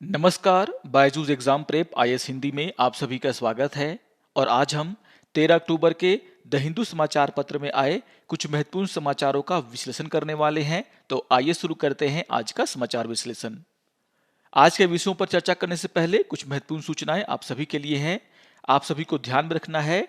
नमस्कार, Byju's exam prep IAS Hindi में आप सभी का स्वागत है। और आज हम 13 अक्टूबर के द हिंदू समाचार पत्र में आए कुछ महत्वपूर्ण समाचारों का विश्लेषण करने वाले हैं। तो आइए शुरू करते हैं आज का समाचार विश्लेषण। आज के विषयों पर चर्चा करने से पहले कुछ महत्वपूर्ण सूचनाएं आप सभी के लिए हैं। आप सभी को ध्यान में रखना है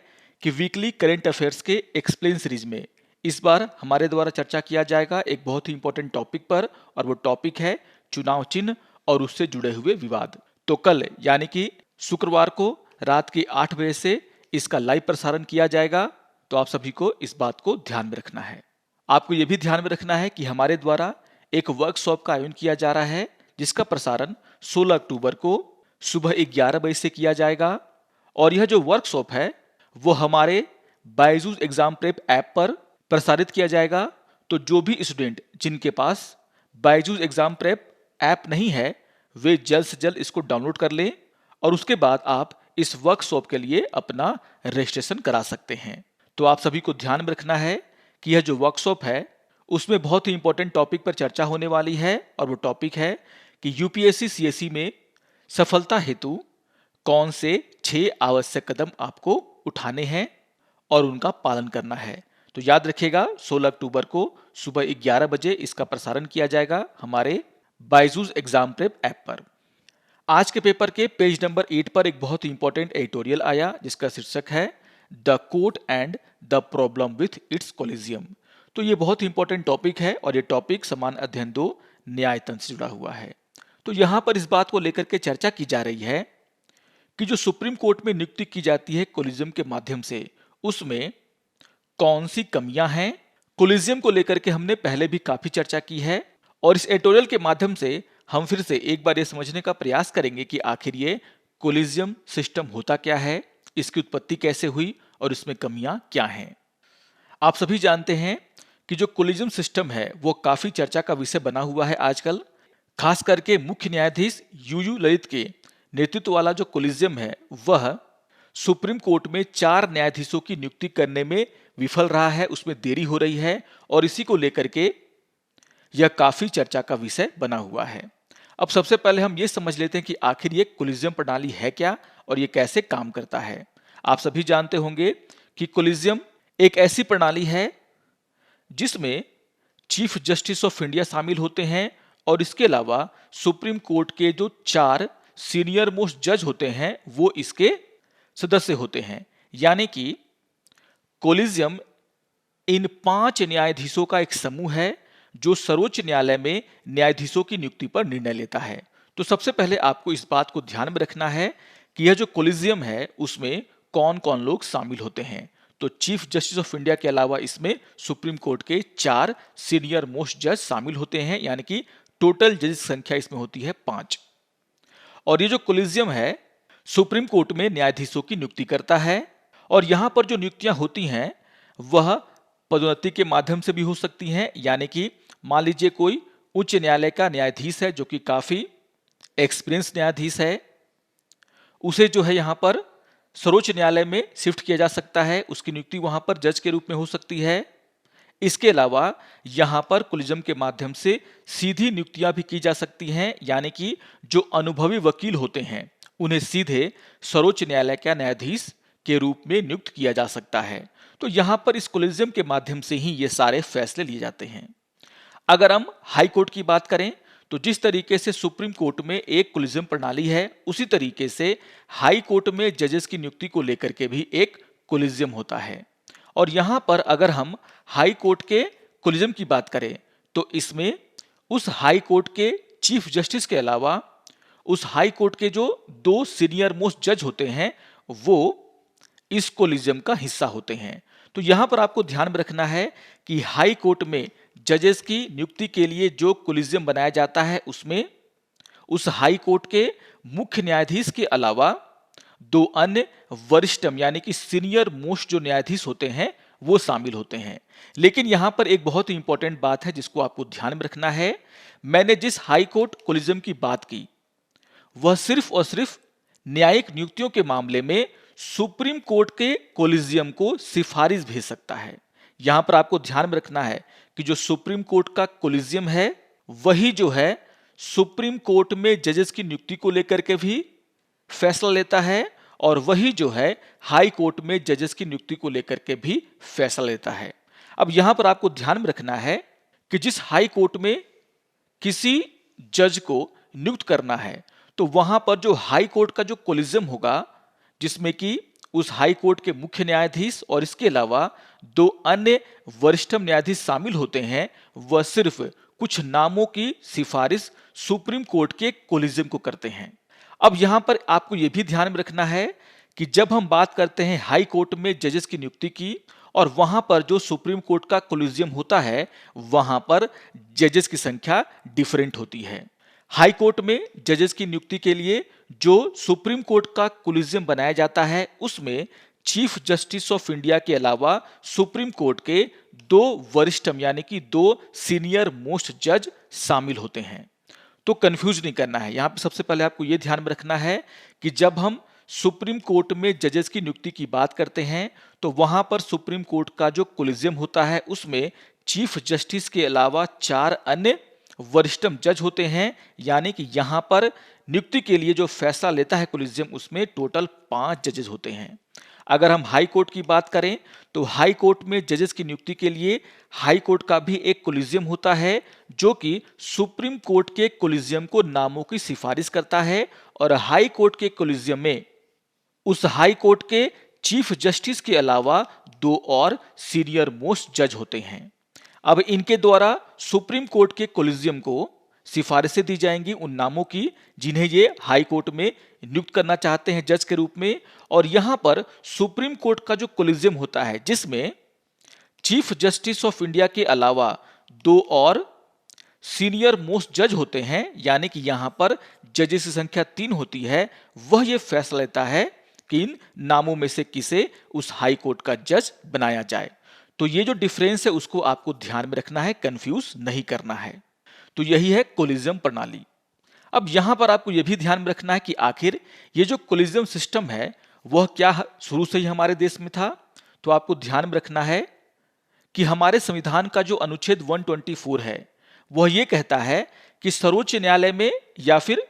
कि वीकली करंट अफेयर्स के एक्सप्लेन सीरीज में इस बार हमारे द्वारा चर्चा किया जाएगा एक बहुत ही इंपॉर्टेंट टॉपिक पर, और वो टॉपिक है चुनाव चिन्ह और उससे जुड़े हुए विवाद। तो कल यानी कि शुक्रवार को रात के 8 बजे से इसका लाइव प्रसारण किया जाएगा। तो आप सभी को इस बात को ध्यान में रखना है। आपको यह भी ध्यान में रखना है कि हमारे द्वारा एक वर्कशॉप का आयोजन किया जा रहा है, जिसका प्रसारण 16 अक्टूबर को सुबह 11 बजे से किया जाएगा। और यह जो वर्कशॉप है वो हमारे बायजूस एग्जाम प्रेप ऐप पर प्रसारित किया जाएगा। तो जो भी स्टूडेंट जिनके पास बायजूस एग्जाम प्रेप ऐप नहीं है वे जल्द से जल्द इसको डाउनलोड कर लें, और उसके बाद आप इस वर्कशॉप के लिए अपना रजिस्ट्रेशन करा सकते हैं। तो आप सभी को ध्यान में रखना है कि यह जो वर्कशॉप है उसमें बहुत ही इंपॉर्टेंट टॉपिक पर चर्चा होने वाली है, और वो टॉपिक है कि यूपीएससी सीएसई में सफलता हेतु कौन से 6 आवश्यक कदम आपको उठाने हैं और उनका पालन करना है। तो याद रखिएगा 16 अक्टूबर को सुबह 11 बजे इसका प्रसारण किया जाएगा हमारे बायजूस एग्जाम प्रेप ऐप पर। आज के पेपर के पेज नंबर 8 पर एक बहुत ही इंपॉर्टेंट एडिटोरियल आया, जिसका शीर्षक है the court and the problem with its collegium. तो ये बहुत ही इंपॉर्टेंट टॉपिक है, और ये टॉपिक समान अध्ययन 2 न्यायतंत्र से जुड़ा हुआ है। तो यहां पर इस बात को लेकर के चर्चा की जा रही है कि जो सुप्रीम कोर्ट में नियुक्ति की जाती है कोलिजियम के माध्यम से, उसमें कौन सी कमियां हैं। कोलिजियम को लेकर के हमने पहले भी काफी चर्चा की है, और इस एडिटोरियल के माध्यम से हम फिर से एक बार ये समझने का प्रयास करेंगे कि आखिर ये कोलिजियम सिस्टम होता क्या है, इसकी उत्पत्ति कैसे हुई और इसमें कमियां क्या हैं। आप सभी जानते हैं कि जो कोलिजियम सिस्टम है वो काफी चर्चा का विषय बना हुआ है आजकल। खास करके मुख्य न्यायाधीश यूयू ललित के नेतृत्व वाला जो कोलिजियम है वह सुप्रीम कोर्ट में 4 न्यायाधीशों की नियुक्ति करने में विफल रहा है, उसमें देरी हो रही है, और इसी को लेकर के यह काफी चर्चा का विषय बना हुआ है। अब सबसे पहले हम ये समझ लेते हैं कि आखिर ये कोलिजियम प्रणाली है क्या और ये कैसे काम करता है। आप सभी जानते होंगे कि कोलिजियम एक ऐसी प्रणाली है जिसमें चीफ जस्टिस ऑफ इंडिया शामिल होते हैं, और इसके अलावा सुप्रीम कोर्ट के जो 4 सीनियर मोस्ट जज होते हैं वो इसके सदस्य होते हैं। यानी कि कोलिजियम इन 5 न्यायाधीशों का एक समूह है जो सर्वोच्च न्यायालय में न्यायाधीशों की नियुक्ति पर निर्णय लेता है। तो सबसे पहले आपको इस बात को ध्यान में रखना है कि यह जो कोलिजियम है उसमें कौन कौन लोग शामिल होते हैं। तो चीफ जस्टिस ऑफ इंडिया के अलावा इसमें सुप्रीम कोर्ट के 4 सीनियर मोस्ट जज शामिल होते हैं, यानी कि टोटल जज संख्या इसमें होती है 5। और ये जो कोलिजियम है सुप्रीम कोर्ट में न्यायाधीशों की नियुक्ति करता है, और यहां पर जो नियुक्तियां होती हैं वह पदोन्नति के माध्यम से भी हो सकती हैं। यानी कि मान लीजिए कोई उच्च न्यायालय का न्यायाधीश है जो कि काफी एक्सपीरियंस न्यायाधीश है, उसे जो है यहां पर सर्वोच्च न्यायालय में शिफ्ट किया जा सकता है, उसकी नियुक्ति वहां पर जज के रूप में हो सकती है। इसके अलावा यहां पर कोलिजियम के माध्यम से सीधी नियुक्तियां भी की जा सकती हैं, यानी कि जो अनुभवी वकील होते हैं उन्हें सीधे सर्वोच्च न्यायालय का न्यायाधीश के रूप में नियुक्त किया जा सकता है। तो यहां पर इस कोलिजियम के माध्यम से ही ये सारे फैसले लिए जाते हैं। अगर हम हाई कोर्ट की बात करें तो जिस तरीके से सुप्रीम कोर्ट में एक कोलिजियम प्रणाली है, उसी तरीके से हाई कोर्ट में जजेस की नियुक्ति को लेकर के भी एक कोलिजियम होता है। और यहां पर अगर हम हाई कोर्ट के कोलिजियम की बात करें तो इसमें उस हाई कोर्ट के चीफ जस्टिस के अलावा उस हाई कोर्ट के जो 2 सीनियर मोस्ट जज होते हैं वो इस कोलिजियम का हिस्सा होते हैं। तो यहां पर आपको ध्यान में रखना है कि हाई कोर्ट में जजेस की नियुक्ति के लिए जो कोलिजियम बनाया जाता है उसमें उस हाई कोर्ट के मुख्य न्यायाधीश के अलावा 2 अन्य वरिष्ठतम यानी कि सीनियर मोस्ट जो न्यायाधीश होते हैं वो शामिल होते हैं। लेकिन यहां पर एक बहुत ही इंपॉर्टेंट बात है जिसको आपको ध्यान में रखना है। मैंने जिस हाई कोर्ट कोलिजियम की बात की वह सिर्फ और सिर्फ न्यायिक नियुक्तियों के मामले में सुप्रीम कोर्ट के कोलिजियम को सिफारिश भेज सकता है। यहां पर आपको ध्यान में रखना है कि जो सुप्रीम कोर्ट का कोलिजियम है वही जो है सुप्रीम कोर्ट में जजेस की नियुक्ति को लेकर के भी फैसला लेता है और वही जो है हाई कोर्ट में जजेस की नियुक्ति को लेकर के भी फैसला लेता है। अब यहां पर आपको ध्यान में रखना है कि जिस हाई कोर्ट में किसी जज को नियुक्त करना है तो वहां पर जो हाई कोर्ट का जो कोलिजियम होगा, जिसमें कि उस हाई कोर्ट के मुख्य न्यायाधीश और इसके अलावा 2 अन्य वरिष्ठतम न्यायाधीश शामिल होते हैं, वह सिर्फ कुछ नामों की सिफारिश सुप्रीम कोर्ट के कोलिजियम को करते हैं। अब यहां पर आपको यह भी ध्यान में रखना है कि जब हम बात करते हैं हाई कोर्ट में जजेस की नियुक्ति की और वहां पर जो सुप्रीम कोर्ट का कोलिजियम होता है, वहां पर जजेस की संख्या डिफरेंट होती है। हाई कोर्ट में जजेस की नियुक्ति के लिए जो सुप्रीम कोर्ट का कोलिजियम बनाया जाता है, उसमें चीफ जस्टिस ऑफ इंडिया के अलावा सुप्रीम कोर्ट के 2 वरिष्ठतम यानी कि 2 सीनियर मोस्ट जज शामिल होते हैं। तो कंफ्यूज नहीं करना है। यहां पर सबसे पहले आपको यह ध्यान में रखना है कि जब हम सुप्रीम कोर्ट में जजेस की नियुक्ति की बात करते हैं तो वहां पर सुप्रीम कोर्ट का जो कोलिजियम होता है उसमें चीफ जस्टिस के अलावा 4 अन्य वरिष्ठतम जज होते हैं, यानी कि यहां पर नियुक्ति के लिए जो फैसला लेता है कोलिजियम, उसमें टोटल 5 जजेस होते हैं। अगर हम हाई कोर्ट की बात करें तो हाई कोर्ट में जजेस की नियुक्ति के लिए हाई कोर्ट का भी एक कोलिजियम होता है जो कि सुप्रीम कोर्ट के कोलिजियम को नामों की सिफारिश करता है और हाई कोर्ट के कोलिजियम में उस हाई कोर्ट के चीफ जस्टिस के अलावा 2 और सीनियर मोस्ट जज होते हैं। अब इनके द्वारा सुप्रीम कोर्ट के कोलिजियम को सिफारिशें दी जाएंगी उन नामों की जिन्हें ये हाई कोर्ट में नियुक्त करना चाहते हैं जज के रूप में। और यहां पर सुप्रीम कोर्ट का जो कोलिजियम होता है जिसमें चीफ जस्टिस ऑफ इंडिया के अलावा 2 और सीनियर मोस्ट जज होते हैं, यानी कि यहां पर जजेस की संख्या 3 होती है, वह यह फैसला लेता है कि इन नामों में से किसे उस हाई कोर्ट का जज बनाया जाए। तो ये जो डिफरेंस है उसको आपको ध्यान में रखना है, कंफ्यूज नहीं करना है। तो यही है कोलिजियम प्रणाली। अब यहां पर आपको यह भी ध्यान में रखना है कि आखिर ये जो कोलिजियम सिस्टम है वह क्या शुरू से ही हमारे देश में था। तो आपको ध्यान में रखना है कि हमारे संविधान का जो अनुच्छेद 124 है वह यह कहता है कि सर्वोच्च न्यायालय में या फिर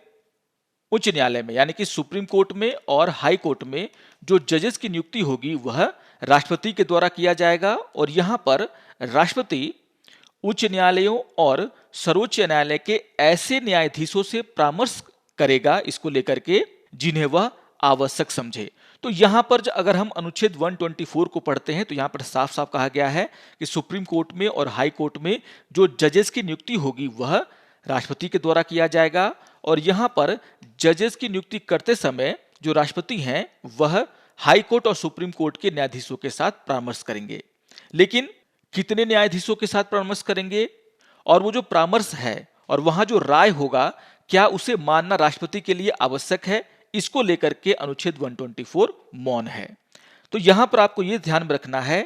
उच्च न्यायालय में यानी कि सुप्रीम कोर्ट में और हाई कोर्ट में जो जजेस की नियुक्ति होगी वह राष्ट्रपति के द्वारा किया जाएगा। और यहां पर राष्ट्रपति उच्च न्यायालयों और सर्वोच्च न्यायालय के ऐसे न्यायाधीशों से परामर्श करेगा इसको लेकर के जिन्हें वह आवश्यक समझे। तो यहां पर अगर हम अनुच्छेद 124 को पढ़ते हैं तो यहां पर साफ साफ कहा गया है कि सुप्रीम कोर्ट में और हाई कोर्ट में जो जजेस की नियुक्ति होगी वह राष्ट्रपति के द्वारा किया जाएगा। और यहां पर जजेस की नियुक्ति करते समय जो राष्ट्रपति हैं वह हाई कोर्ट और सुप्रीम कोर्ट के न्यायाधीशों के साथ परामर्श करेंगे। लेकिन कितने न्यायाधीशों के साथ परामर्श करेंगे और वो जो परामर्श है और वहां जो राय होगा क्या उसे मानना राष्ट्रपति के लिए आवश्यक है, इसको लेकर के अनुच्छेद 124 मौन है। तो यहां पर आपको यह ध्यान में रखना है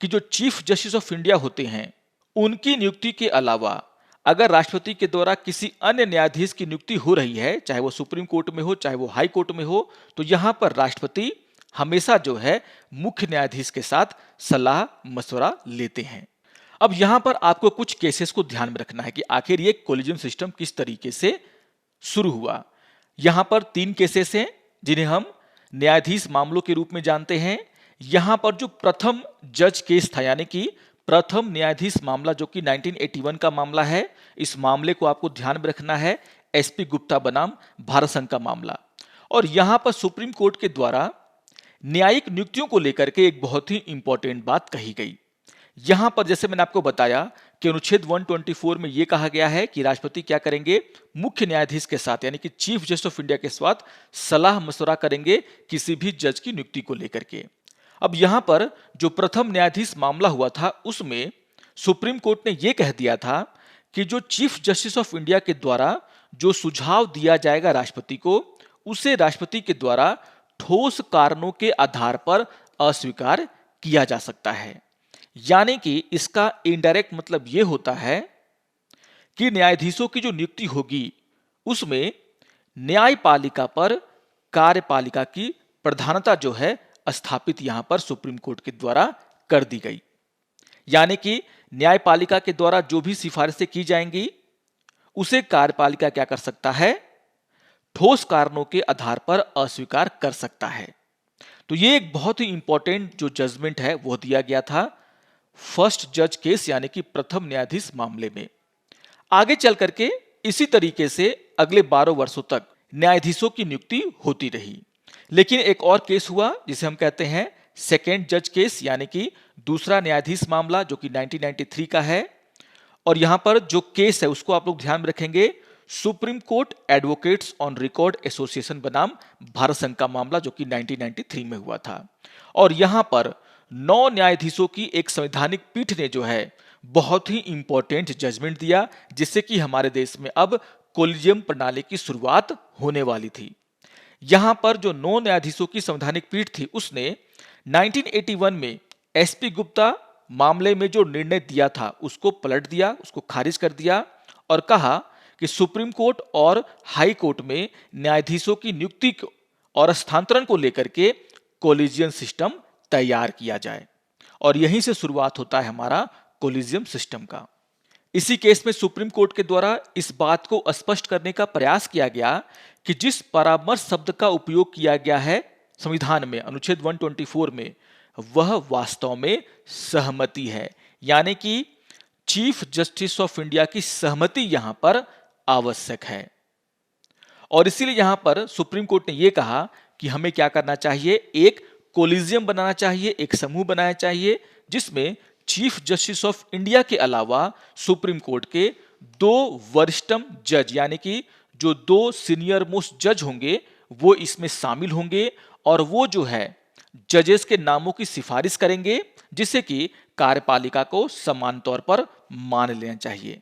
कि जो चीफ जस्टिस ऑफ इंडिया होते हैं उनकी नियुक्ति के अलावा अगर राष्ट्रपति के द्वारा किसी अन्य न्यायाधीश की नियुक्ति हो रही है, चाहे वो सुप्रीम कोर्ट में हो चाहे वो हाई कोर्ट में हो, तो यहां पर राष्ट्रपति हमेशा जो है मुख्य न्यायाधीश के साथ सलाह मशवरा लेते हैं। अब यहां पर आपको कुछ केसेस को ध्यान में रखना है कि आखिर ये कोलिजियम सिस्टम किस तरीके से शुरू हुआ। यहां पर 3 केसेस हैं जिन्हें हम न्यायाधीश मामलों के रूप में जानते हैं। यहां पर जो प्रथम जज केस था यानी कि प्रथम न्यायाधीश मामला जो कि 1981 का मामला है, इस मामले को आपको ध्यान में रखना है, एसपी गुप्ता बनाम भारत संघ का मामला। और यहां पर सुप्रीम कोर्ट के द्वारा न्यायिक नियुक्तियों को लेकर के एक बहुत ही इंपॉर्टेंट बात कही गई। यहां पर जैसे मैंने आपको बताया कि अनुच्छेद 124 में यह कहा गया है कि राष्ट्रपति क्या करेंगे, मुख्य न्यायाधीश के साथ यानी कि चीफ जस्टिस ऑफ इंडिया के साथ सलाह मशवरा करेंगे किसी भी जज की नियुक्ति को लेकर के। अब यहां पर जो प्रथम न्यायाधीश मामला हुआ था उसमें सुप्रीम कोर्ट ने यह कह दिया था कि जो चीफ जस्टिस ऑफ इंडिया के द्वारा जो सुझाव दिया जाएगा राष्ट्रपति को, उसे राष्ट्रपति के द्वारा ठोस कारणों के आधार पर अस्वीकार किया जा सकता है। यानी कि इसका इनडायरेक्ट मतलब यह होता है कि न्यायाधीशों की जो नियुक्ति होगी उसमें न्यायपालिका पर कार्यपालिका की प्रधानता जो है स्थापित यहां पर सुप्रीम कोर्ट के द्वारा कर दी गई। यानी कि न्यायपालिका के द्वारा जो भी सिफारिशें की जाएंगी उसे कार्यपालिका क्या कर सकता है, ठोस कारणों के आधार पर अस्वीकार कर सकता है। तो ये एक बहुत ही इंपॉर्टेंट जो जजमेंट है वो दिया गया था फर्स्ट जज केस यानी कि प्रथम न्यायाधीश मामले में। आगे चल करके इसी तरीके से अगले 12 वर्षों तक न्यायाधीशों की नियुक्ति होती रही। लेकिन एक और केस हुआ जिसे हम कहते हैं सेकेंड जज केस यानी कि दूसरा न्यायाधीश मामला, जो कि 1993 का है। और यहां पर जो केस है उसको आप लोग ध्यान में रखेंगे, supreme court advocates on record association बनाम भारत संघ का मामला, जो कि 1993 में हुआ था। और यहां पर 9 न्यायाधीशों की एक संवैधानिक पीठ ने जो है बहुत ही इंपॉर्टेंट जजमेंट दिया, जिससे कि हमारे देश में अब कोलिजियम प्रणाली की शुरुआत होने वाली थी। यहां पर जो 9 न्यायाधीशों की संवैधानिक पीठ थी उसने 1981 में एसपी गुप्ता मामले में जो निर्णय दिया था उसको पलट दिया, उसको खारिज कर दिया और कहा कि सुप्रीम कोर्ट और हाई कोर्ट में न्यायाधीशों की नियुक्ति और स्थानांतरण को लेकर के कोलिजियम सिस्टम तैयार किया जाए। और यहीं से शुरुआत होता है हमारा कोलिजियम सिस्टम का। इसी केस में सुप्रीम कोर्ट के द्वारा इस बात को स्पष्ट करने का प्रयास किया गया कि जिस परामर्श शब्द का उपयोग किया गया है संविधान में अनुच्छेद 124 में, वह वास्तव में सहमति है, यानी कि चीफ जस्टिस ऑफ इंडिया की सहमति यहां पर आवश्यक है। और इसीलिए यहां पर सुप्रीम कोर्ट ने यह कहा कि हमें क्या करना चाहिए, एक कोलिजियम बनाना चाहिए, एक समूह बनाना चाहिए जिसमें चीफ जस्टिस ऑफ इंडिया के अलावा सुप्रीम कोर्ट के 2 वरिष्ठतम जज यानी कि जो 2 सीनियर मोस्ट जज होंगे वो इसमें शामिल होंगे और वो जो है जजेस के नामों की सिफारिश करेंगे, जिससे कि कार्यपालिका को समान तौर पर मान लेना चाहिए।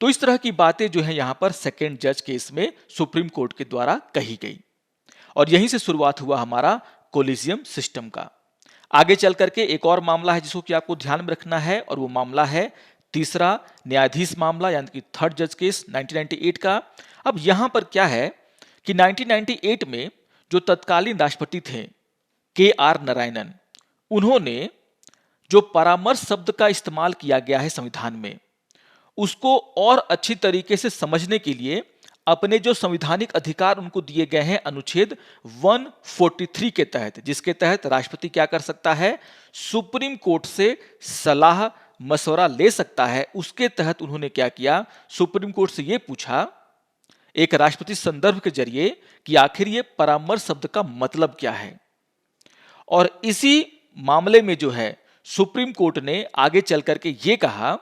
तो इस तरह की बातें जो है यहां पर सेकेंड जज केस में सुप्रीम कोर्ट के द्वारा कही गई और यहीं से शुरुआत हुआ हमारा कोलिजियम सिस्टम का। आगे चल करके एक और मामला है जिसको कि आपको ध्यान में रखना है और वो मामला है तीसरा न्यायाधीश मामला यानी कि थर्ड जज केस 1998 का। अब यहां पर क्या है कि 1998 में जो तत्कालीन राष्ट्रपति थे KR नारायणन, उन्होंने जो परामर्श शब्द का इस्तेमाल किया गया है संविधान में उसको और अच्छी तरीके से समझने के लिए अपने जो संवैधानिक अधिकार उनको दिए गए हैं अनुच्छेद 143 के तहत, जिसके तहत राष्ट्रपति क्या कर सकता है, सुप्रीम कोर्ट से सलाह मशवरा ले सकता है। उसके तहत उन्होंने क्या किया, सुप्रीम कोर्ट से यह पूछा एक राष्ट्रपति संदर्भ के जरिए कि आखिर ये परामर्श शब्द का मतलब क्या है। और इसी मामले में जो है सुप्रीम कोर्ट ने आगे चल करके ये कहा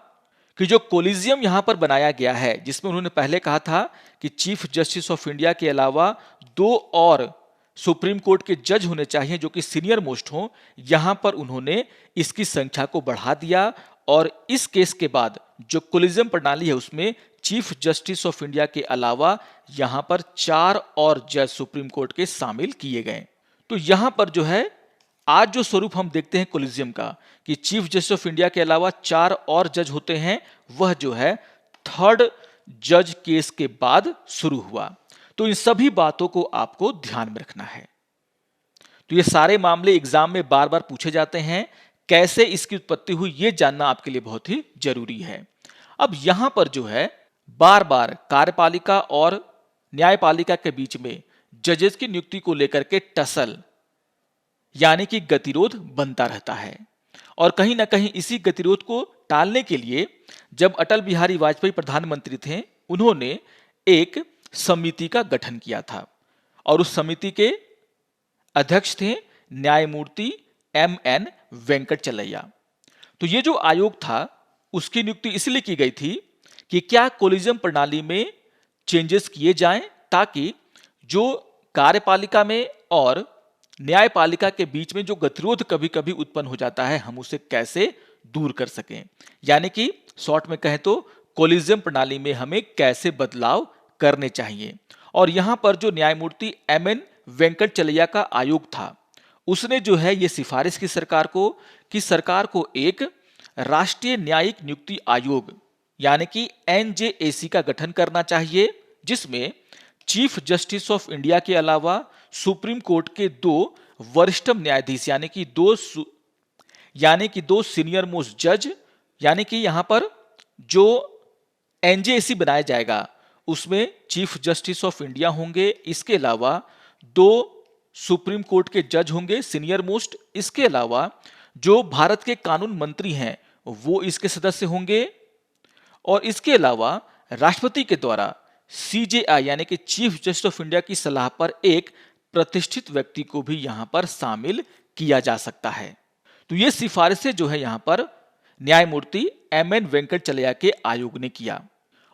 कि जो कोलिजियम यहां पर बनाया गया है, जिसमें उन्होंने पहले कहा था कि चीफ जस्टिस ऑफ इंडिया के अलावा 2 और सुप्रीम कोर्ट के जज होने चाहिए जो कि सीनियर मोस्ट हों, यहां पर उन्होंने इसकी संख्या को बढ़ा दिया और इस केस के बाद जो कोलिजियम प्रणाली है उसमें चीफ जस्टिस ऑफ इंडिया के अलावा यहां पर 4 और जज सुप्रीम कोर्ट के शामिल किए गए। तो यहां पर जो है आज जो स्वरूप हम देखते हैं कोलिजियम का कि चीफ जस्टिस ऑफ इंडिया के अलावा 4 और जज होते हैं, वह जो है थर्ड जज केस के बाद शुरू हुआ। तो इन सभी बातों को आपको ध्यान में रखना है। तो ये सारे मामले एग्जाम में बार बार पूछे जाते हैं, कैसे इसकी उत्पत्ति हुई ये जानना आपके लिए बहुत ही जरूरी है। अब यहां पर जो है बार बार कार्यपालिका और न्यायपालिका के बीच में जजेस की नियुक्ति को लेकर के टसल यानी कि गतिरोध बनता रहता है और कहीं ना कहीं इसी गतिरोध को टालने के लिए जब अटल बिहारी वाजपेयी प्रधानमंत्री थे, उन्होंने एक समिति का गठन किया था और उस समिति के अध्यक्ष थे न्यायमूर्ति MN वेंकटचलैया। तो ये जो आयोग था उसकी नियुक्ति इसलिए की गई थी कि क्या कोलिजियम प्रणाली में चेंजेस किए जाएं ताकि जो कार्यपालिका में और न्यायपालिका के बीच में जो गतिरोध कभी कभी उत्पन्न हो जाता है हम उसे कैसे दूर कर सकें, यानी कि शॉर्ट में कहें तो कोलिजियम प्रणाली में हमें कैसे बदलाव करने चाहिए। और यहां पर जो न्यायमूर्ति MN वेंकटचलैया का आयोग था उसने जो है ये सिफारिश की सरकार को कि सरकार को एक राष्ट्रीय न्यायिक नियुक्ति आयोग यानी कि NJAC का गठन करना चाहिए, जिसमें चीफ जस्टिस ऑफ इंडिया के अलावा सुप्रीम कोर्ट के 2 वरिष्ठतम न्यायाधीश यानी कि 2 सीनियर मोस्ट जज, यानी कि यहां पर जो एनजेएसी बनाया जाएगा उसमें चीफ जस्टिस ऑफ इंडिया होंगे, इसके अलावा 2 सुप्रीम कोर्ट के जज होंगे सीनियर मोस्ट, इसके अलावा जो भारत के कानून मंत्री हैं वो इसके सदस्य होंगे, और इसके अलावा राष्ट्रपति के द्वारा सीजेआई यानी कि चीफ जस्टिस ऑफ इंडिया की सलाह पर एक प्रतिष्ठित व्यक्ति को भी यहां पर शामिल किया जा सकता है। तो ये सिफारिशें जो है यहां पर न्यायमूर्ति एमएन वेंकटचलैया के आयोग ने किया,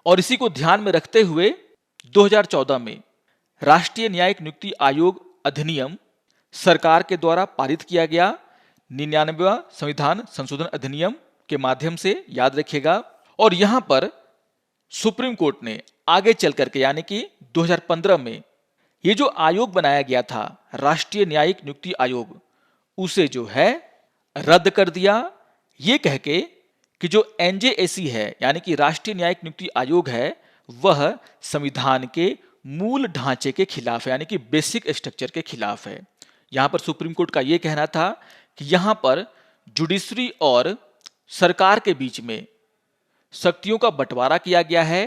और इसी को ध्यान में रखते हुए 2014 में राष्ट्रीय न्यायिक नियुक्ति आयोग अधिनियम सरकार के द्वारा पारित किया गया। 99वां संविधान संशोधन अधिनियम के माध्यम से, याद रखिएगा। और यहां पर सुप्रीम कोर्ट ने आगे चल करके यानी कि 2015 में ये जो आयोग बनाया गया था राष्ट्रीय न्यायिक नियुक्ति आयोग, उसे जो है रद्द कर दिया, ये कह के कि जो एनजेएसी है यानी कि राष्ट्रीय न्यायिक नियुक्ति आयोग है वह संविधान के मूल ढांचे के खिलाफ है, यानी कि बेसिक स्ट्रक्चर के खिलाफ है। यहां पर सुप्रीम कोर्ट का यह कहना था कि यहां पर जुडिशरी और सरकार के बीच में शक्तियों का बंटवारा किया गया है,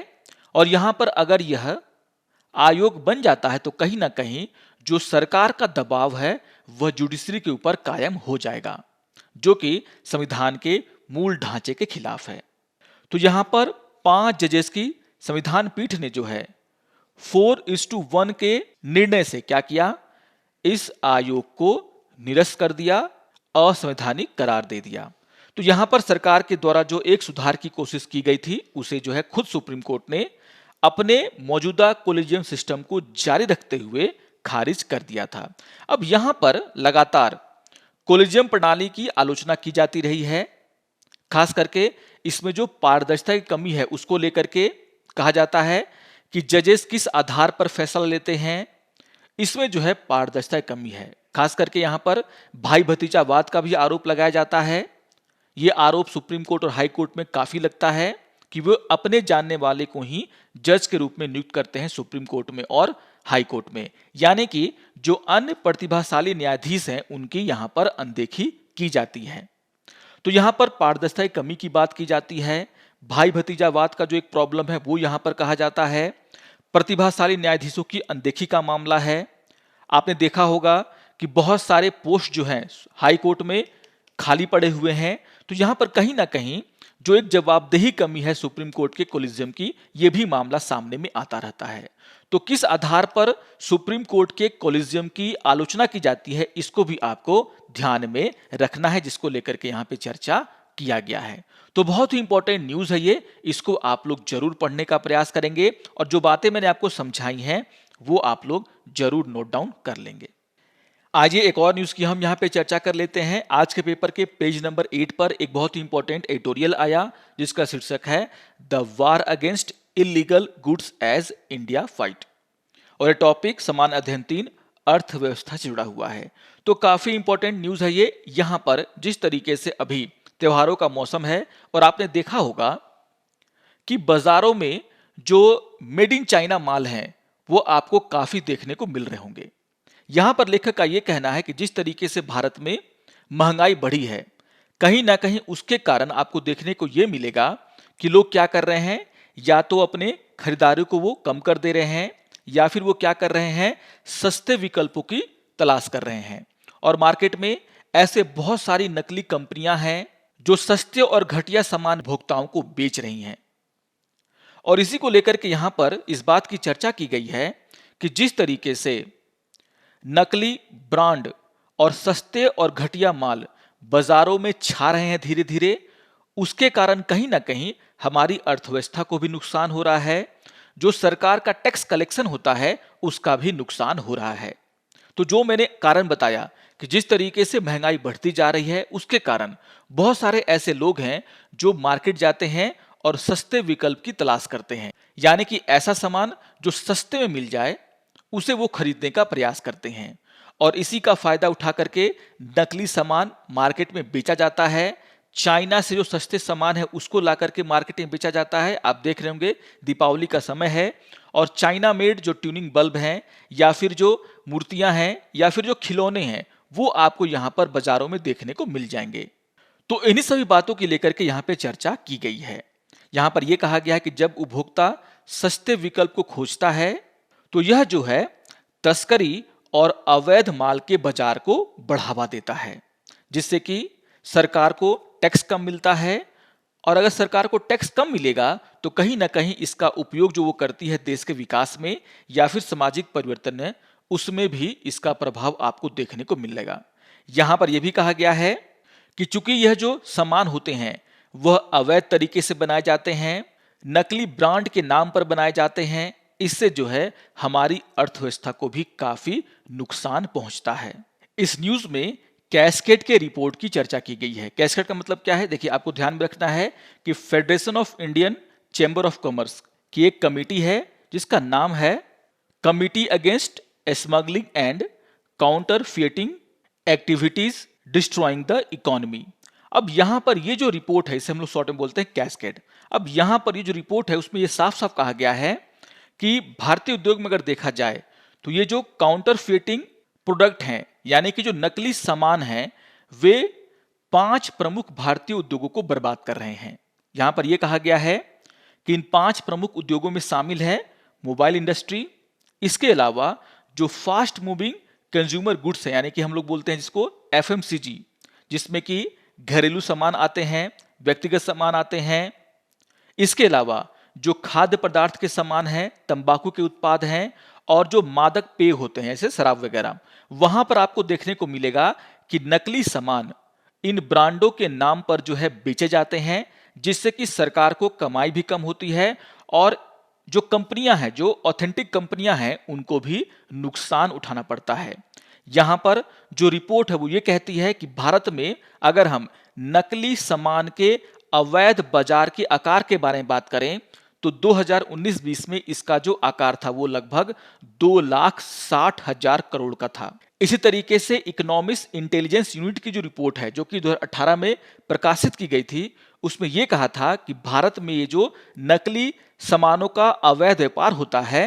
और यहां पर अगर यह आयोग बन जाता है तो कहीं ना कहीं जो सरकार का दबाव है वह जुडिशरी के ऊपर कायम हो जाएगा, जो कि संविधान के मूल ढांचे के खिलाफ है। तो यहां पर 5 जजेस की संविधान पीठ ने जो है 4:1 के निर्णय से क्या किया, इस आयोग को निरस्त कर दिया, असंवैधानिक करार दे दिया। तो यहां पर सरकार के द्वारा जो एक सुधार की कोशिश की गई थी उसे जो है खुद सुप्रीम कोर्ट ने अपने मौजूदा कोलिजियम सिस्टम को जारी रखते हुए खारिज कर दिया था। अब यहां पर लगातार कोलिजियम प्रणाली की आलोचना की जाती रही है, खास करके इसमें जो पारदर्शिता की कमी है उसको लेकर के कहा जाता है कि जजेस किस आधार पर फैसला लेते हैं, इसमें जो है पारदर्शिता की कमी है। खास करके यहां पर भाई भतीजावाद का भी आरोप लगाया जाता है। यह आरोप सुप्रीम कोर्ट और हाई कोर्ट में काफी लगता है कि वो अपने जानने वाले को ही जज के रूप में नियुक्त करते हैं सुप्रीम कोर्ट में और हाई कोर्ट में, यानी कि जो अन्य प्रतिभाशाली न्यायाधीश हैं उनकी यहां पर अनदेखी की जाती है। तो यहां पर पारदर्शिता की कमी की बात की जाती है, भाई भतीजावाद का जो एक प्रॉब्लम है वो यहां पर कहा जाता है, प्रतिभाशाली न्यायाधीशों की अनदेखी का मामला है। आपने देखा होगा कि बहुत सारे पोस्ट जो हैं हाई कोर्ट में खाली पड़े हुए हैं, तो यहां पर कहीं ना कहीं जो एक जवाबदेही कमी है सुप्रीम कोर्ट के कोलिजियम की, यह भी मामला सामने में आता रहता है। तो किस आधार पर सुप्रीम कोर्ट के कोलिजियम की आलोचना की जाती है इसको भी आपको ध्यान में रखना है, जिसको लेकर के यहां पे चर्चा किया गया है। तो बहुत ही इंपॉर्टेंट न्यूज है ये, इसको आप लोग जरूर पढ़ने का प्रयास करेंगे और जो बातें मैंने आपको समझाई हैं वो आप लोग जरूर नोट डाउन कर लेंगे। आइए एक और न्यूज की हम यहाँ पे चर्चा कर लेते हैं। आज के पेपर के पेज नंबर 8 पर एक बहुत ही इंपॉर्टेंट एडिटोरियल आया जिसका शीर्षक है the war against illegal goods as India fight, और ये टॉपिक समान अध्ययन 3 अर्थव्यवस्था से जुड़ा हुआ है। तो काफी इंपॉर्टेंट न्यूज है ये। यहां पर जिस तरीके से अभी त्योहारों का मौसम है और आपने देखा होगा कि बाजारों में जो मेड इन चाइना माल हैं वो आपको काफी देखने को मिल रहे होंगे। यहां पर लेखक का यह कहना है कि जिस तरीके से भारत में महंगाई बढ़ी है, कहीं ना कहीं उसके कारण आपको देखने को यह मिलेगा कि लोग क्या कर रहे हैं, या तो अपने खरीदारी को वो कम कर दे रहे हैं या फिर वो क्या कर रहे हैं, सस्ते विकल्पों की तलाश कर रहे हैं। और मार्केट में ऐसे बहुत सारी नकली कंपनियां हैं जो सस्ते और घटिया सामान भोक्ताओं को बेच रही हैं। और इसी को लेकर के यहां पर इस बात की चर्चा की गई है कि जिस तरीके से नकली ब्रांड और सस्ते और घटिया माल बाजारों में छा रहे हैं धीरे धीरे, उसके कारण कहीं ना कहीं हमारी अर्थव्यवस्था को भी नुकसान हो रहा है, जो सरकार का टैक्स कलेक्शन होता है उसका भी नुकसान हो रहा है। तो जो मैंने कारण बताया कि जिस तरीके से महंगाई बढ़ती जा रही है उसके कारण बहुत सारे ऐसे लोग हैं जो मार्केट जाते हैं और सस्ते विकल्प की तलाश करते हैं, यानी कि ऐसा सामान जो सस्ते में मिल जाए उसे वो खरीदने का प्रयास करते हैं, और इसी का फायदा उठा करके नकली सामान मार्केट में बेचा जाता है। चाइना से जो सस्ते सामान है उसको ला करके मार्केट में बेचा जाता है। आप देख रहे होंगे दीपावली का समय है और चाइना मेड जो ट्यूनिंग बल्ब हैं या फिर जो मूर्तियां हैं या फिर जो खिलौने हैं वो आपको यहां पर बाजारों में देखने को मिल जाएंगे। तो इन्हीं सभी बातों की लेकर के यहां पे चर्चा की गई है। यहां पर यह कहा गया है कि जब उपभोक्ता सस्ते विकल्प को खोजता है तो यह जो है तस्करी और अवैध माल के बाजार को बढ़ावा देता है, जिससे कि सरकार को टैक्स कम मिलता है। और अगर सरकार को टैक्स कम मिलेगा तो कहीं ना कहीं इसका उपयोग जो वो करती है देश के विकास में या फिर सामाजिक परिवर्तन में, उसमें भी इसका प्रभाव आपको देखने को मिलेगा। यहां पर यह भी कहा गया है कि चूंकि यह जो सामान होते हैं वह अवैध तरीके से बनाए जाते हैं, नकली ब्रांड के नाम पर बनाए जाते हैं, इससे जो है हमारी अर्थव्यवस्था को भी काफी नुकसान पहुंचता है। इस न्यूज में कैस्केड के रिपोर्ट की चर्चा की गई है। कैस्केड का मतलब क्या है? देखिए, आपको ध्यान में रखना है कि federation of Indian chamber of commerce की एक कमेटी है जिसका नाम है committee against smuggling and counterfeiting activities destroying the economy. अब यहां पर ये जो रिपोर्ट है इसे हम लोग शॉर्ट में बोलते हैं कैस्केड। अब यहां पर ये जो रिपोर्ट है उसमें ये साफ साफ कहा गया है कि भारतीय उद्योग में अगर देखा जाए तो ये जो काउंटरफिएटिंग प्रोडक्ट हैं यानी कि जो नकली सामान हैं वे 5 प्रमुख भारतीय उद्योगों को बर्बाद कर रहे हैं। यहां पर यह कहा गया है कि इन 5 प्रमुख उद्योगों में शामिल है मोबाइल इंडस्ट्री, इसके अलावा जो फास्ट मूविंग कंज्यूमर गुड्स है यानी कि हम लोग बोलते हैं जिसको एफएमसीजी, जिसमें कि घरेलू सामान आते हैं, व्यक्तिगत सामान आते हैं, इसके अलावा जो खाद्य पदार्थ के सामान हैं, तंबाकू के उत्पाद हैं और जो मादक पेय होते हैं जैसे शराब वगैरह, वहां पर आपको देखने को मिलेगा कि नकली सामान इन ब्रांडों के नाम पर जो है बेचे जाते हैं, जिससे कि सरकार को कमाई भी कम होती है और जो कंपनियां हैं, जो ऑथेंटिक कंपनियां हैं, उनको भी नुकसान उठाना पड़ता है। यहां पर जो रिपोर्ट है वो ये कहती है कि भारत में अगर हम नकली सामान के अवैध बाजार के आकार के बारे में बात करें तो 2019-20 में इसका जो आकार था वो लगभग 2,60,000 करोड़ का था। इसी तरीके से इकोनॉमिक्स इंटेलिजेंस यूनिट की जो रिपोर्ट है जो कि 2018 में प्रकाशित की गई थी, उसमें यह कहा था कि भारत में ये जो नकली सामानों का अवैध व्यापार होता है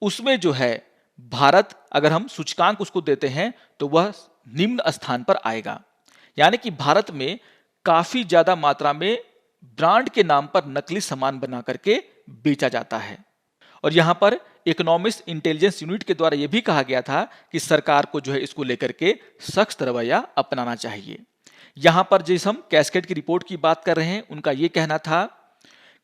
उसमें जो है भारत, अगर हम सूचकांक उसको देते हैं तो वह निम्न स्थान पर आएगा। यानी कि भारत में काफी ज्यादा मात्रा में ब्रांड के नाम पर नकली सामान बना करके बेचा जाता है। और यहां पर इकोनॉमिक्स इंटेलिजेंस यूनिट के द्वारा यह भी कहा गया था कि सरकार को जो है इसको लेकर के सख्त रवैया अपनाना चाहिए। यहां पर जिस हम कैस्केड की रिपोर्ट की बात कर रहे हैं उनका यह कहना था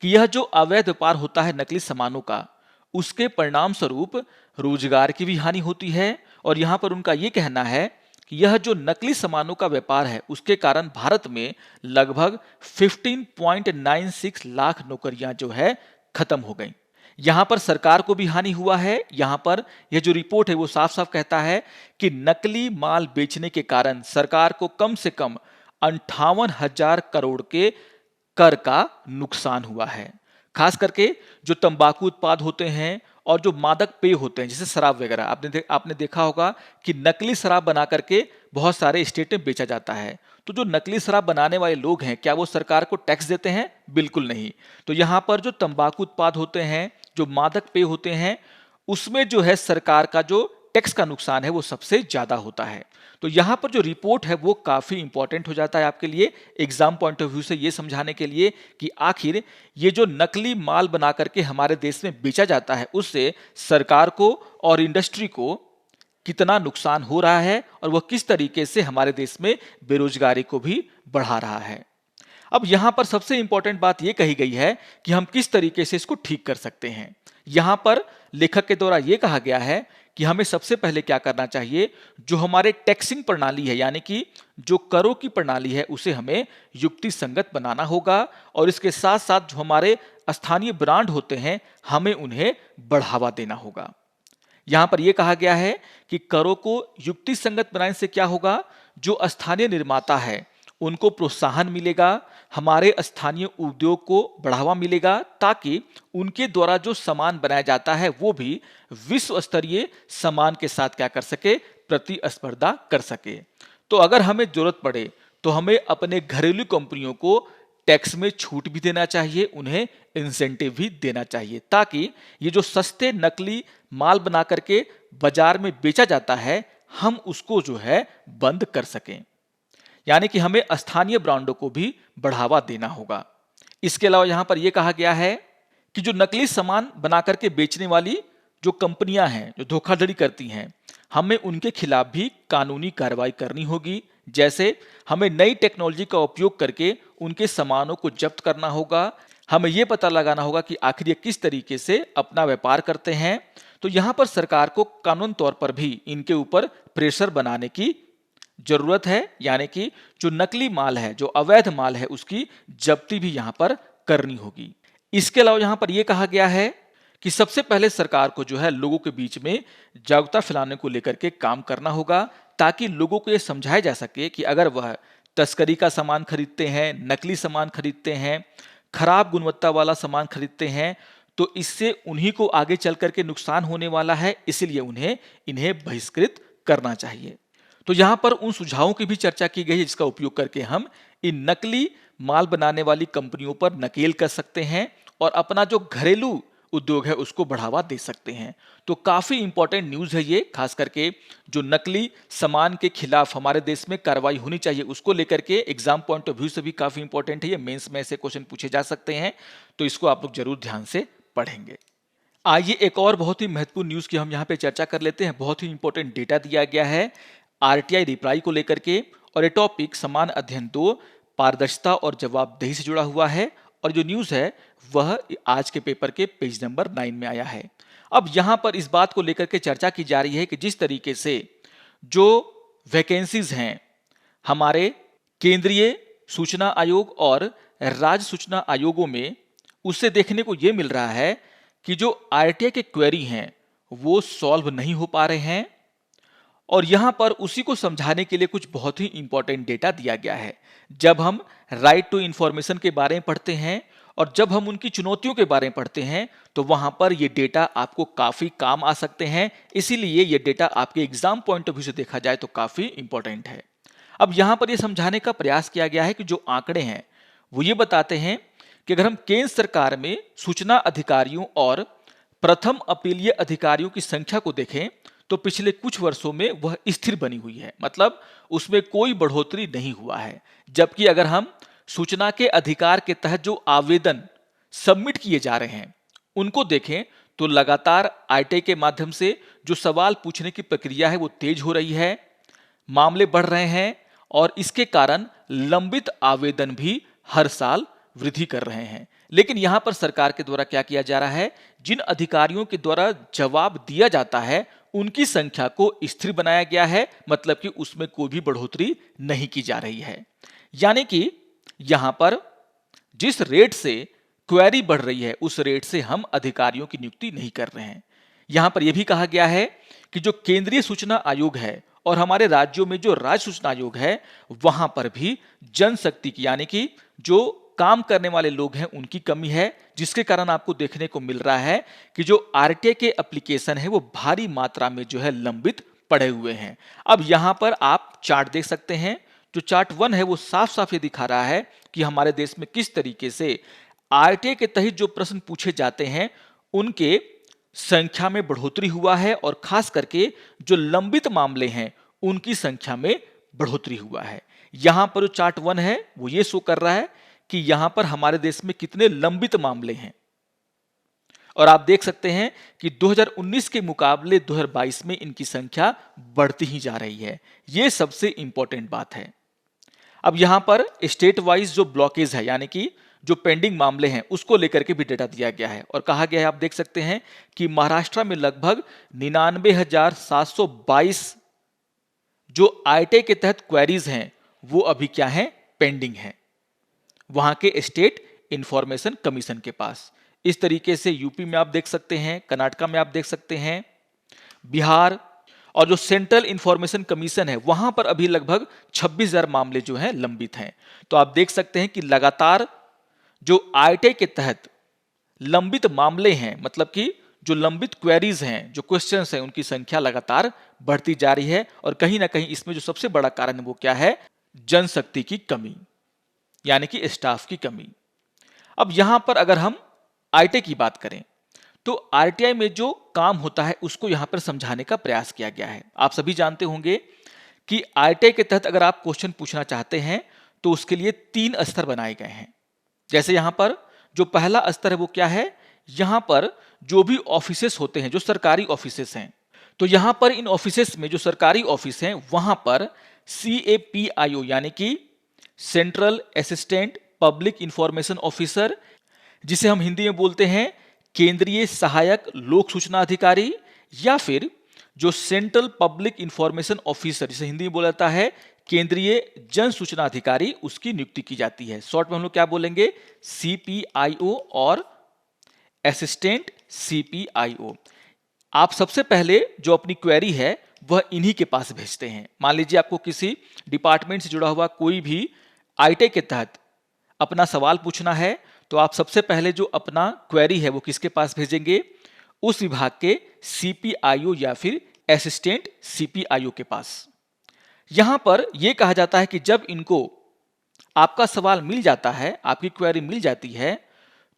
कि यह जो अवैध व्यापार होता है नकली सामानों का, उसके परिणाम स्वरूप रोजगार की भी हानि होती है। और यहां पर उनका यह कहना है कि यह जो नकली सामानों का व्यापार है उसके कारण भारत में लगभग 15.96 लाख नौकरियां जो है खत्म हो गई। यहां पर सरकार को भी हानि हुआ है। यहां पर यह जो रिपोर्ट है वो साफ साफ कहता है कि नकली माल बेचने के कारण सरकार को कम से कम 58,000 करोड़ के कर का नुकसान हुआ है। खास करके जो तंबाकू उत्पाद होते हैं और जो मादक पेय होते हैं जैसे शराब वगैरह, आपने देखा होगा कि नकली शराब बना करके बहुत सारे स्टेट में बेचा जाता है। तो जो नकली शराब बनाने वाले लोग हैं क्या वो सरकार को टैक्स देते हैं? बिल्कुल नहीं। तो यहाँ पर जो तंबाकू उत्पाद होते हैं, जो मादक पेय होते हैं, उसमें जो है सरकार का जो टैक्स का नुकसान है वो सबसे ज्यादा होता है। तो यहाँ पर जो रिपोर्ट है वो काफी इंपॉर्टेंट हो जाता है आपके लिए एग्जाम पॉइंट ऑफ व्यू से ये समझाने के लिए कि आखिर ये जो नकली माल बना करके हमारे देश में बेचा जाता है उससे सरकार को और इंडस्ट्री को कितना नुकसान हो रहा है और वह किस तरीके से हमारे देश में बेरोजगारी को भी बढ़ा रहा है। अब यहां पर सबसे इंपॉर्टेंट बात यह कही गई है कि हम किस तरीके से इसको ठीक कर सकते हैं। यहां पर लेखक के द्वारा यह कहा गया है कि हमें सबसे पहले क्या करना चाहिए, जो हमारे टैक्सिंग प्रणाली है यानी कि जो करों की प्रणाली है उसे हमें युक्ति संगत बनाना होगा और इसके साथ साथ जो हमारे स्थानीय ब्रांड होते हैं हमें उन्हें बढ़ावा देना होगा। यहां पर यह कहा गया है कि करों को युक्ति संगत बनाने से क्या होगा, जो स्थानीय निर्माता है उनको प्रोत्साहन मिलेगा, हमारे स्थानीय उद्योग को बढ़ावा मिलेगा ताकि उनके द्वारा जो सामान बनाया जाता है वो भी विश्व स्तरीय सामान के साथ क्या कर सके, प्रतिस्पर्धा कर सके। तो अगर हमें जरूरत पड़े तो हमें अपने घरेलू कंपनियों को टैक्स में छूट भी देना चाहिए, उन्हें इंसेंटिव भी देना चाहिए ताकि ये जो सस्ते नकली माल बना करके बाजार में बेचा जाता है हम उसको जो है बंद कर सकें। यानी कि हमें स्थानीय ब्रांडों को भी बढ़ावा देना होगा। इसके अलावा यहाँ पर यह कहा गया है कि जो नकली सामान बना करके बेचने वाली जो कंपनियां हैं, जो धोखाधड़ी करती हैं, हमें उनके खिलाफ भी कानूनी कार्रवाई करनी होगी। जैसे हमें नई टेक्नोलॉजी का उपयोग करके उनके सामानों को जब्त करना होगा। हमें यह पता लगाना होगा कि आखिर ये किस तरीके से अपना व्यापार करते हैं। तो यहाँ पर सरकार को कानून तौर पर भी इनके ऊपर प्रेशर बनाने की जरूरत है, यानी कि जो नकली माल है, जो अवैध माल है, उसकी जब्ती भी यहाँ पर करनी होगी। इसके अलावा यहाँ पर यह कहा गया है कि सबसे पहले सरकार को जो है लोगों के बीच में जागरूकता फैलाने को लेकर के काम करना होगा, ताकि लोगों को यह समझाया जा सके कि अगर वह तस्करी का सामान खरीदते हैं, नकली सामान खरीदते हैं, खराब गुणवत्ता वाला सामान खरीदते हैं, तो इससे उन्हीं को आगे चल करके नुकसान होने वाला है, इसीलिए इन्हें बहिष्कृत करना चाहिए। तो यहां पर उन सुझावों की भी चर्चा की गई है जिसका उपयोग करके हम इन नकली माल बनाने वाली कंपनियों पर नकेल कर सकते हैं और अपना जो घरेलू उद्योग है उसको बढ़ावा दे सकते हैं। तो काफी इंपॉर्टेंट न्यूज है ये, खास करके जो नकली सामान के खिलाफ हमारे देश में कार्रवाई होनी चाहिए उसको लेकर के एग्जाम पॉइंट ऑफ व्यू से भी काफी इंपॉर्टेंट है ये। मेंस में ऐसे क्वेश्चन पूछे जा सकते हैं, तो इसको आप लोग जरूर ध्यान से पढ़ेंगे। आइए एक और बहुत ही महत्वपूर्ण न्यूज की हम यहाँ पे चर्चा कर लेते हैं। बहुत ही इंपॉर्टेंट डेटा दिया गया है आरटीआई रिप्लाई को लेकर के, और ये टॉपिक समान अध्ययन 2 पारदर्शिता और जवाबदेही से जुड़ा हुआ है। और जो न्यूज है वह आज के पेपर के पेज नंबर 9 में आया है। अब यहां पर इस बात को लेकर के चर्चा की जा रही है कि जिस तरीके से जो वैकेंसीज हैं हमारे केंद्रीय सूचना आयोग और राज्य सूचना आयोगों में, उससे देखने को यह मिल रहा है कि जो आरटीआई के क्वेरी हैं वो सॉल्व नहीं हो पा रहे हैं। और यहां पर उसी को समझाने के लिए कुछ बहुत ही इंपॉर्टेंट डेटा दिया गया है। जब हम राइट टू इंफॉर्मेशन के बारे में पढ़ते हैं और जब हम उनकी चुनौतियों के बारे में पढ़ते हैं, तो वहां पर ये डेटा आपको काफी काम आ सकते हैं। इसीलिए ये डेटा आपके एग्जाम पॉइंट ऑफ व्यू से देखा जाए तो काफी इंपॉर्टेंट है। अब यहां पर यह समझाने का प्रयास किया गया है कि जो आंकड़े हैं वो ये बताते हैं कि अगर हम केंद्र सरकार में सूचना अधिकारियों और प्रथम अपीलीय अधिकारियों की संख्या को देखें तो पिछले कुछ वर्षों में वह स्थिर बनी हुई है, मतलब उसमें कोई बढ़ोतरी नहीं हुआ है। जबकि अगर हम सूचना के अधिकार के तहत जो आवेदन सबमिट किए जा रहे हैं उनको देखें तो लगातार आरटीआई के माध्यम से जो सवाल पूछने की प्रक्रिया है वो तेज हो रही है, मामले बढ़ रहे हैं और इसके कारण लंबित आवेदन भी हर साल वृद्धि कर रहे हैं। लेकिन यहां पर सरकार के द्वारा क्या किया जा रहा है, जिन अधिकारियों के द्वारा जवाब दिया जाता है उनकी संख्या को स्थिर बनाया गया है, मतलब कि उसमें कोई भी बढ़ोतरी नहीं की जा रही है। यानी कि यहां पर जिस रेट से क्वेरी बढ़ रही है उस रेट से हम अधिकारियों की नियुक्ति नहीं कर रहे हैं। यहां पर यह भी कहा गया है कि जो केंद्रीय सूचना आयोग है और हमारे राज्यों में जो राज्य सूचना आयोग है वहां पर भी जनशक्ति की, यानी कि जो काम करने वाले लोग हैं उनकी कमी है, जिसके कारण आपको देखने को मिल रहा है कि जो आरटीआई के एप्लीकेशन है वो भारी मात्रा में जो है लंबित पड़े हुए हैं। अब यहां पर आप चार्ट देख सकते हैं। जो चार्ट 1 है वो साफ साफ ये दिखा रहा है कि हमारे देश में किस तरीके से आरटीआई के तहत जो प्रश्न पूछे जाते हैं उनके संख्या में बढ़ोतरी हुआ है और खास करके जो लंबित मामले हैं उनकी संख्या में बढ़ोतरी हुआ है। यहां पर जो चार्ट 1 है वो ये शो कर रहा है कि यहां पर हमारे देश में कितने लंबित मामले हैं, और आप देख सकते हैं कि 2019 के मुकाबले 2022 में इनकी संख्या बढ़ती ही जा रही है। यह सबसे इंपॉर्टेंट बात है। अब यहां पर स्टेट वाइज जो ब्लॉकेज है, यानी कि जो पेंडिंग मामले हैं उसको लेकर के भी डेटा दिया गया है और कहा गया है, आप देख सकते हैं कि महाराष्ट्र में लगभग 99,722 जो आरटीआई के तहत क्वेरीज हैं वो अभी क्या है, पेंडिंग है वहां के स्टेट इंफॉर्मेशन कमीशन के पास। इस तरीके से यूपी में आप देख सकते हैं, कर्नाटका में आप देख सकते हैं, बिहार और जो सेंट्रल इंफॉर्मेशन कमीशन है वहां पर अभी लगभग 26,000 मामले जो हैं लंबित हैं। तो आप देख सकते हैं कि लगातार जो आरटीआई के तहत लंबित मामले हैं, मतलब कि जो लंबित क्वेरीज हैं, जो क्वेश्चंस हैं, उनकी संख्या लगातार बढ़ती जा रही है। और कहीं ना कहीं इसमें जो सबसे बड़ा कारण है वो क्या है, जनशक्ति की कमी, यानी कि स्टाफ की कमी। अब यहां पर अगर हम आरटीआई की बात करें तो आरटीआई में जो काम होता है उसको यहां पर समझाने का प्रयास किया गया है। आप सभी जानते होंगे कि आरटीआई के तहत अगर आप क्वेश्चन पूछना चाहते हैं तो उसके लिए 3 स्तर बनाए गए हैं। जैसे यहां पर जो पहला स्तर है वो क्या है, यहां पर जो भी ऑफिसेस होते हैं, जो सरकारी ऑफिसेस हैं, तो यहां पर इन ऑफिसेस में जो सरकारी ऑफिस हैं वहां पर CAPIO यानी कि central assistant public information officer, जिसे हम हिंदी में बोलते हैं केंद्रीय सहायक लोक सूचना अधिकारी, या फिर जो सेंट्रल पब्लिक इंफॉर्मेशन ऑफिसर, जिसे हिंदी में बोला जाता है केंद्रीय जन सूचना अधिकारी, उसकी नियुक्ति की जाती है। शॉर्ट में हम लोग क्या बोलेंगे, CPIO और असिस्टेंट CPIO। आप सबसे पहले जो अपनी क्वेरी है वह इन्हीं के पास भेजते हैं। मान लीजिए आपको किसी डिपार्टमेंट से जुड़ा हुआ कोई भी आईटी के तहत अपना सवाल पूछना है, तो आप सबसे पहले जो अपना क्वेरी है वो किसके पास भेजेंगे, उस विभाग के CPIO या फिर असिस्टेंट CPIO के पास। यहां पर यह कहा जाता है कि जब इनको आपका सवाल मिल जाता है, आपकी क्वेरी मिल जाती है,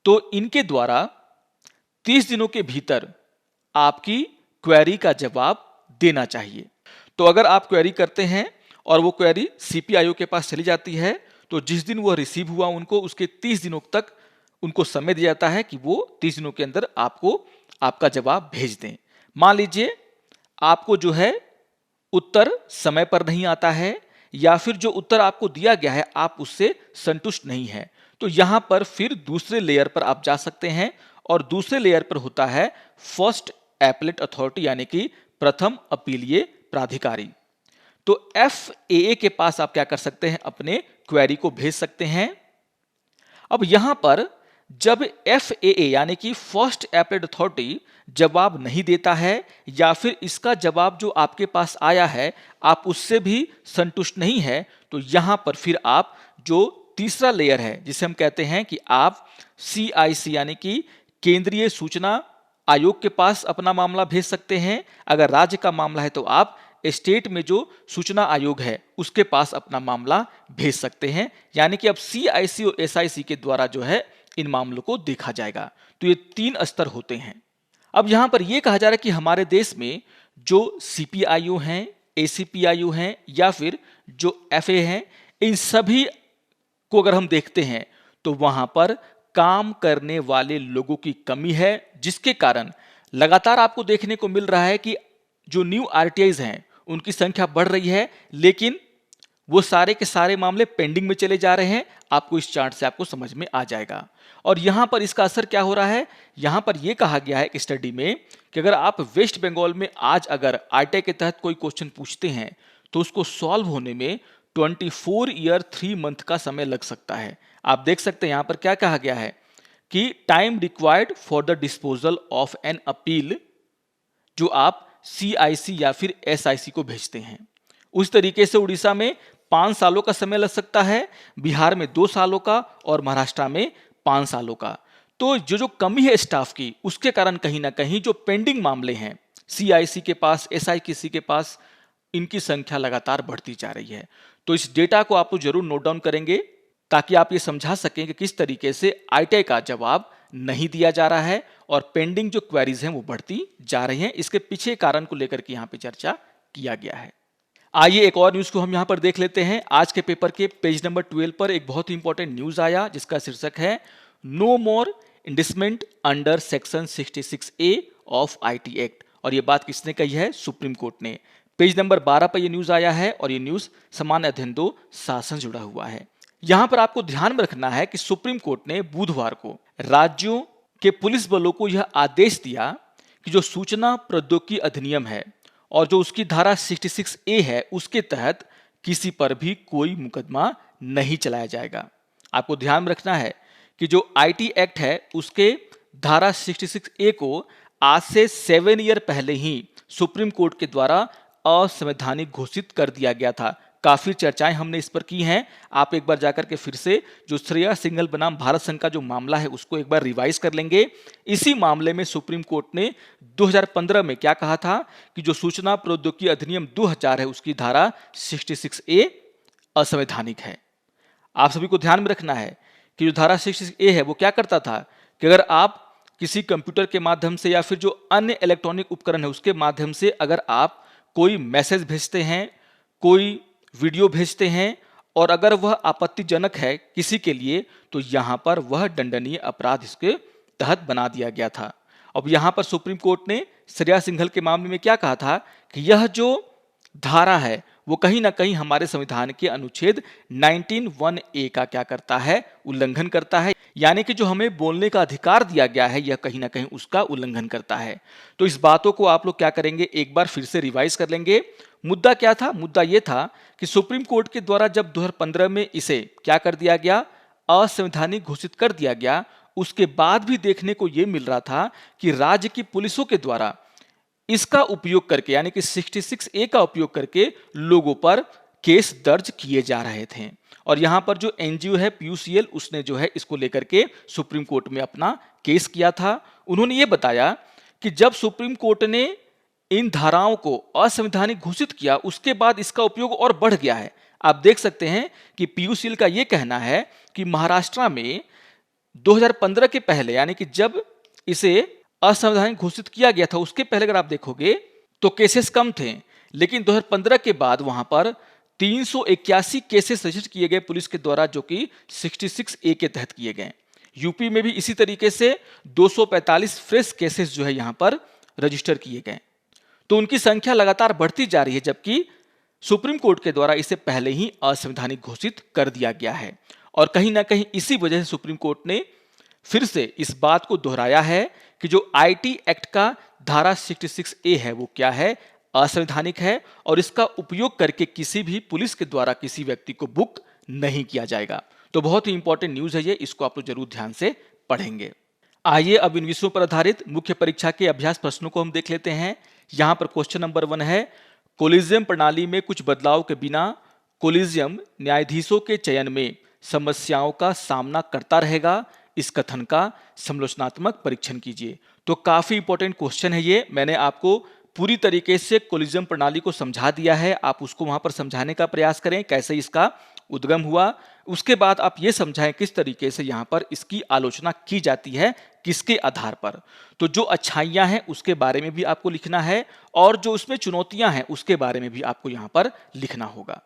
तो इनके द्वारा 30 दिनों के भीतर आपकी क्वेरी का जवाब देना चाहिए। तो अगर आप क्वेरी करते हैं और वो क्वेरी CPIO के पास चली जाती है, तो जिस दिन वो रिसीव हुआ उनको उसके 30 दिनों तक उनको समय दिया जाता है कि वो 30 दिनों के अंदर आपको आपका जवाब भेज दें। मान लीजिए आपको जो है उत्तर समय पर नहीं आता है, या फिर जो उत्तर आपको दिया गया है आप उससे संतुष्ट नहीं है, तो यहां पर फिर दूसरे लेयर पर आप जा सकते हैं, और दूसरे लेयर पर होता है फर्स्ट एपेलेट अथॉरिटी यानी कि प्रथम अपीलीय प्राधिकारी। तो FAA के पास आप क्या कर सकते हैं, अपने क्वेरी को भेज सकते हैं। अब यहां पर जब FAA यानी कि फर्स्ट एपेलेट अथॉरिटी जवाब नहीं देता है, या फिर इसका जवाब जो आपके पास आया है आप उससे भी संतुष्ट नहीं है, तो यहां पर फिर आप जो तीसरा लेयर है जिसे हम कहते हैं कि आप CIC यानी कि केंद्रीय सूचना आयोग के पास अपना मामला भेज सकते हैं। अगर राज्य का मामला है तो आप स्टेट में जो सूचना आयोग है उसके पास अपना मामला भेज सकते हैं, यानी कि अब CIC और SIC के द्वारा जो है इन मामलों को देखा जाएगा। तो ये 3 स्तर होते हैं। अब यहां पर यह कहा जा रहा है कि हमारे देश में जो CPIO हैं, ACPIO हैं या फिर जो FA हैं, इन सभी को अगर हम देखते हैं तो वहां पर काम करने वाले लोगों की कमी है, जिसके कारण लगातार आपको देखने को मिल रहा है कि जो न्यू RTIs हैं उनकी संख्या बढ़ रही है, लेकिन वो सारे के सारे मामले पेंडिंग में चले जा रहे हैं। आपको इस चार्ट से आपको समझ में आ जाएगा। और यहां पर इसका असर क्या हो रहा है, यहां पर यह कहा गया है एक स्टडी में कि अगर आप वेस्ट बंगाल में आज अगर RTI के तहत कोई क्वेश्चन पूछते हैं तो उसको सॉल्व होने में 24 ईयर 3 मंथ का समय लग सकता है। आप देख सकते हैं यहां पर क्या कहा गया है कि time required for the disposal of an appeal, जो आप CIC या फिर SIC को भेजते हैं। उस तरीके से उड़ीसा में 5 सालों का समय लग सकता है, बिहार में 2 सालों का और महाराष्ट्र में 5 सालों का। तो जो कमी है स्टाफ की, उसके कारण कहीं ना कहीं जो पेंडिंग मामले हैं CIC के पास, SIC के पास, इनकी संख्या लगातार बढ़ती जा रही है। तो इस डेटा को आप जरूर नोट डाउन करेंगे ताकि आप ये समझा सकें कि किस तरीके से ITI का जवाब नहीं दिया जा रहा है और पेंडिंग जो क्वेरीज हैं वो बढ़ती जा रही हैं। इसके पीछे कारण को लेकर के यहाँ पे चर्चा किया गया है। आइए एक और न्यूज को हम यहाँ पर देख लेते हैं। आज के पेपर के पेज नंबर 12 पर एक बहुत ही इंपॉर्टेंट न्यूज आया जिसका शीर्षक है no more indictment under section 66A of IT act. और ये बात किसने कही है, सुप्रीम कोर्ट ने। पेज नंबर 12 पर यह न्यूज आया है और ये न्यूज सामान्य अध्ययन 2 शासन जुड़ा हुआ है। यहां पर आपको ध्यान में रखना है कि सुप्रीम कोर्ट ने बुधवार को राज्यों के पुलिस बलों को यह आदेश दिया कि जो सूचना प्रौद्योगिकी अधिनियम है और जो उसकी धारा 66A है उसके तहत किसी पर भी कोई मुकदमा नहीं चलाया जाएगा। आपको ध्यान में रखना है कि जो IT एक्ट है उसके धारा 66A को आज से 7 ईयर पहले ही सुप्रीम कोर्ट के द्वारा असंवैधानिक घोषित कर दिया गया था। काफी चर्चाएं हमने इस पर की हैं। आप एक बार जाकर के फिर से जो श्रेया सिंघल बनाम भारत संघ का जो मामला है उसको एक बार रिवाइज कर लेंगे। इसी मामले में सुप्रीम कोर्ट ने 2015 में क्या कहा था कि जो सूचना प्रौद्योगिकी अधिनियम 2000 है उसकी धारा 66A असंवैधानिक है। आप सभी को ध्यान में रखना है कि जो धारा 66A है वो क्या करता था कि अगर आप किसी कंप्यूटर के माध्यम से या फिर जो अन्य इलेक्ट्रॉनिक उपकरण है उसके माध्यम से अगर आप कोई मैसेज भेजते हैं, कोई वीडियो भेजते हैं और अगर वह आपत्तिजनक है किसी के लिए तो यहाँ पर वह दंडनीय अपराध इसके तहत बना दिया गया था। अब यहाँ पर सुप्रीम कोर्ट ने श्रेया सिंघल के मामले में क्या कहा था कि यह जो धारा है वो कहीं ना कहीं हमारे संविधान के अनुच्छेद 19(1)(a) का क्या करता है, उल्लंघन करता है। यानी कि जो हमें बोलने का अधिकार दिया गया है यह कहीं ना कहीं उसका उल्लंघन करता है। तो इस बातों को आप लोग क्या करेंगे, एक बार फिर से रिवाइज कर लेंगे। मुद्दा क्या था? मुद्दा यह था कि सुप्रीम कोर्ट के द्वारा जब 2015 में इसे क्या कर दिया गया, असंवैधानिक घोषित कर दिया गया, उसके बाद भी देखने को यह मिल रहा था कि राज्य की पुलिसों के द्वारा इसका उपयोग करके यानी कि 66(a) का उपयोग करके लोगों पर केस दर्ज किए जा रहे थे। और यहां पर जो एनजीओ है PUCL उसने जो है इसको लेकर के सुप्रीम कोर्ट में अपना केस किया था। उन्होंने ये बताया कि जब सुप्रीम कोर्ट ने इन धाराओं को असंवैधानिक घोषित किया उसके बाद इसका उपयोग और बढ़ गया है। आप देख सकते हैं कि PUCL का यह कहना है कि महाराष्ट्र में 2015 के पहले यानी कि जब इसे असंवैधानिक घोषित किया गया था उसके पहले अगर आप देखोगे तो केसेस कम थे, लेकिन 2015 के बाद वहां पर 381 केसेस रजिस्टर किए गए पुलिस के द्वारा जो कि 66(a) के तहत किए गए। यूपी में भी इसी तरीके से 245 फ्रेश केसेस जो है यहां पर रजिस्टर किए गए। तो उनकी संख्या लगातार बढ़ती जा रही है, जबकि सुप्रीम कोर्ट के द्वारा इसे पहले ही असंवैधानिक घोषित कर दिया गया है। और कहीं ना कहीं इसी वजह से सुप्रीम कोर्ट ने फिर से इस बात को दोहराया है कि जो IT एक्ट का धारा 66(a) है वो क्या है, असंवैधानिक है और इसका उपयोग करके किसी भी पुलिस के द्वारा किसी व्यक्ति को बुक नहीं किया जाएगा। तो बहुत ही इंपॉर्टेंट न्यूज है ये, इसको आप लोग जरूर ध्यान से पढ़ेंगे। आइए अब इन विषयों पर आधारित मुख्य परीक्षा के अभ्यास प्रश्नों को हम देख लेते हैं। यहां पर क्वेश्चन नंबर 1 है, कोलिजियम प्रणाली में कुछ बदलाव के बिना कोलिजियम न्यायाधीशों के चयन में समस्याओं का सामना करता रहेगा, इस कथन का समालोचनात्मक परीक्षण कीजिए। तो काफी इंपॉर्टेंट क्वेश्चन है ये। मैंने आपको पूरी तरीके से कोलिजियम प्रणाली को समझा दिया है, आप उसको वहां पर समझाने का प्रयास करें कैसे इसका उद्गम हुआ। उसके बाद आप ये समझाएं किस तरीके से यहां पर इसकी आलोचना की जाती है, किसके आधार पर। तो जो अच्छाइयां हैं उसके बारे में भी आपको लिखना है और जो उसमें चुनौतियां हैं उसके बारे में भी आपको यहां पर लिखना होगा।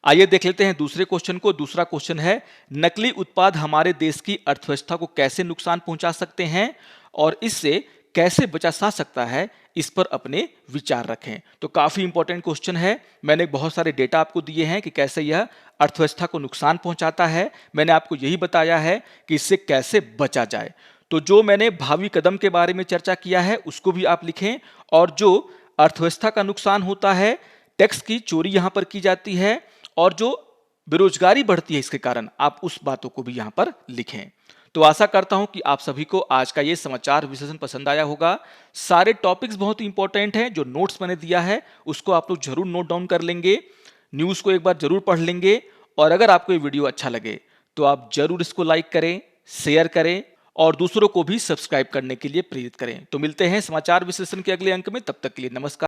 आइए देख लेते हैं दूसरे क्वेश्चन को। दूसरा क्वेश्चन है, नकली उत्पाद हमारे देश की अर्थव्यवस्था को कैसे नुकसान पहुंचा सकते हैं और इससे कैसे बचा जा सकता है, इस पर अपने विचार रखें। तो काफी इंपॉर्टेंट क्वेश्चन है। मैंने बहुत सारे डेटा आपको दिए हैं कि कैसे यह अर्थव्यवस्था को नुकसान पहुंचाता है। मैंने आपको यही बताया है कि इससे कैसे बचा जाए। तो जो मैंने भावी कदम के बारे में चर्चा किया है उसको भी आप लिखें, और जो अर्थव्यवस्था का नुकसान होता है, टैक्स की चोरी यहां पर की जाती है और जो बेरोजगारी बढ़ती है इसके कारण, आप उस बातों को भी यहां पर लिखें। तो आशा करता हूं कि आप सभी को आज का ये समाचार विश्लेषण पसंद आया होगा। सारे टॉपिक्स बहुत इंपॉर्टेंट हैं। जो नोट्स मैंने दिया है उसको आप लोग जरूर नोट डाउन कर लेंगे, न्यूज को एक बार जरूर पढ़ लेंगे, और अगर आपको ये वीडियो अच्छा लगे तो आप जरूर इसको लाइक करें, शेयर करें और दूसरों को भी सब्सक्राइब करने के लिए प्रेरित करें। तो मिलते हैं समाचार विश्लेषण के अगले अंक में, तब तक के लिए नमस्कार।